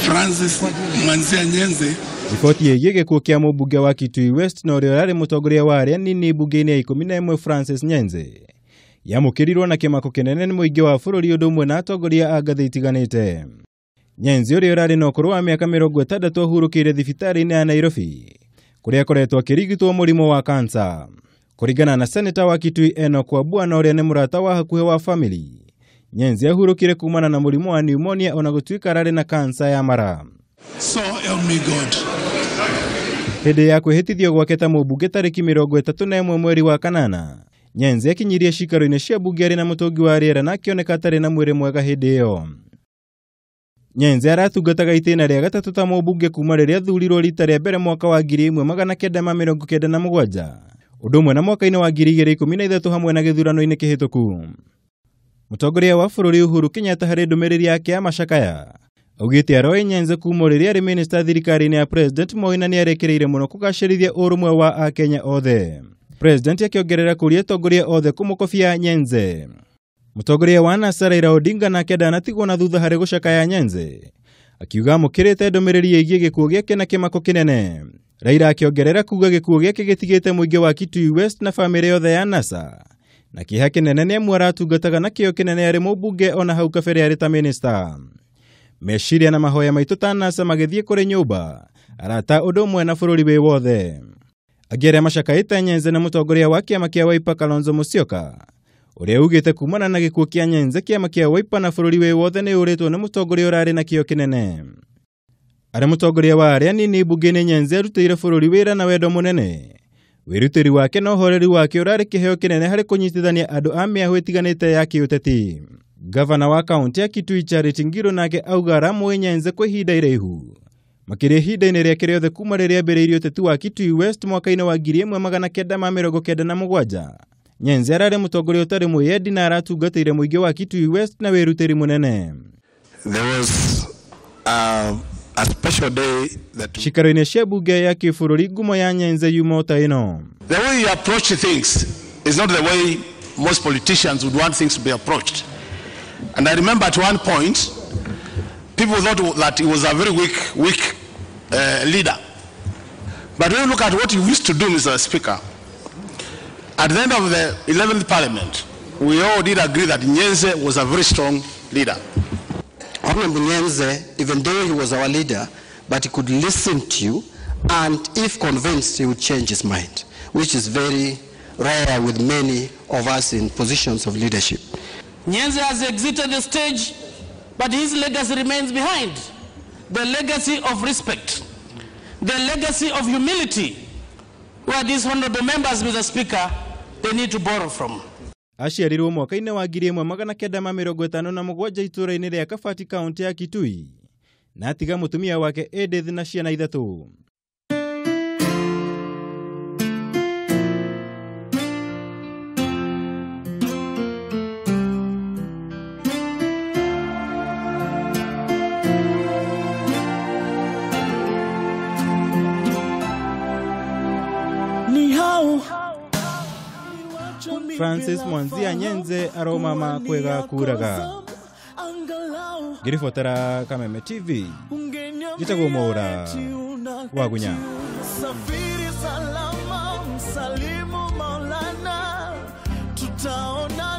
Francis Mwanzia Nyenze. Ripoti yegege kukia mbunge wa Kitui West na urarare mutongoria wa aria nini mbunge-ini ya 11 Francis Nyenze yamukirirwo na kimako kinene ni muingi wa bururi undu umwe na atongoria a ngathĩ itiganĩte. Nyenze uria urari na ukuru wa miaka 60 ahurukire thibitari-ini ya Nairobi kuria akoretwo akirigitwo murimo wa kansa. Kuringana na seneta wa Kitui Enoch Wambua uria ni murata wa hakuhe wa family, Nyenze ahurukire kumana na murimo wa pneumonia ona gutuika arari na kansa ya mara. So help me God. Hĩndĩ ya kwĩhĩtithio gwake ta mũmbunge tarĩki 31 mweri wa kanana, Nyenze akinyirie cikaro-inĩ cia mbunge arĩ na mũtũngi wa rĩera na akĩoneka atarĩ na mwĩrĩ mwega hĩndĩ ĩyo. Nyenze aratungataga itĩna rĩa gatatũ ta mũmbunge kuma rĩrĩa athurirwo rita rĩa mbere mwaka wa 1997, ũndũ ũmwe na mwaka-inĩ wa 2013 hamwe na gĩthurano-inĩ kĩhĩtũku. Mũtongoria wa bũrũri Uhuru Kenyatta harĩ ndũmĩrĩri yake ya macakaya augĩte aroĩ Nyenze kuma rĩrĩa arĩ minista thirikari-inĩ ya President Moi na nĩarekereire mũno kũgacĩrithia ũrũmwe wa Akenya othe. President akĩongerera kũria atongoria othe kũmũkobia Nyenze. Mũtongoria wa NASA Raila Odinga nake ndanatigwo na thutha harĩ gũcakaya Nyenze, akiuga amũkĩrĩte ndũmĩrĩri yĩgiĩ gĩkuũ gĩake na kĩmako kĩnene. Raila akĩongerera kuga gĩkuũ gĩake gĩtigĩte mũingĩ wa Kitui West na famĩlĩ yothe ya NASA, na kĩeha kĩnene nĩamu aratungataga na kĩo kĩnene arĩ mũmbunge ona hau kabere arĩ ta minista. Meciria na mahoya maitũ ta NASA magĩthiĩ kũrĩ nyũmba arata ũndũ ũmwe na bũrũri wĩ wothe. Angĩ arĩa macakaĩte Nyenze na mũtongoria wa kĩama kĩa Wiper Kalonzo Musyoka, ũrĩa ugĩte kumana na gĩkuũ kĩa Nyenze kĩama kĩa Wiper na bũrũri wĩ wothe nĩ ũrĩtwo nĩ mũtongoria ũrarĩ na kĩo kĩnene. Arĩ mũtongoria wa arĩa nini mbunge-inĩ Nyenze arutĩire bũrũri wĩra na wendo mũnene. Wĩrutĩri wake na ũhoreri wake ũrarĩ kĩheo kĩnene harĩ kũnyitithania andũ a mĩahũ ĩtiganĩte ya kĩũteti. Gavana wa kaunti ya Kitui Charity Ngilu nake auga aramũĩ Nyenze kwa ihinda iraihu, makĩria ihinda-inĩ rĩake rĩothe kuma rĩrĩa ambĩrĩirie ũteti wa Kitui West mwaka-inĩ wa 1997. Nyenze ararĩ mũtongoria ũtarĩ mwĩyendi na aratungatĩire mũingĩ wa Kitui West na wĩrutĩri mũnene. There was a special day that cikaro-inĩ cia mbunge ya kĩbũrũri ngumo ya Nyenze yuma ta ĩno. The way you approach things is not the way most politicians would want things to be approached. And I remember at one point, people thought that he was a very weak leader. But when you look at what he used to do, Mr. Speaker, at the end of the 11th Parliament, we all did agree that Nyenze was a very strong leader. Honorable Nyenze, even though he was our leader, but he could listen to you, and if convinced, he would change his mind, which is very rare with many of us in positions of leadership. Nyenze has exited the stage, but his legacy remains behind. The legacy of respect, the legacy of humility, where these honorable members, Mr. Speaker, they need to borrow from. Aciarirwo mwaka-inĩ wa 1957 itũra-inĩ rĩa Kabati kaunti ya Kitui, na atiga mũtumia wake Edith na ciana 3. Francis Mwanzia Nyenze aromama kwega kuraga. Ngiribotera Kameme TV, Gitagwo Mwaura wa Gunya. Safiri salama, msalimu Maulana, tutaona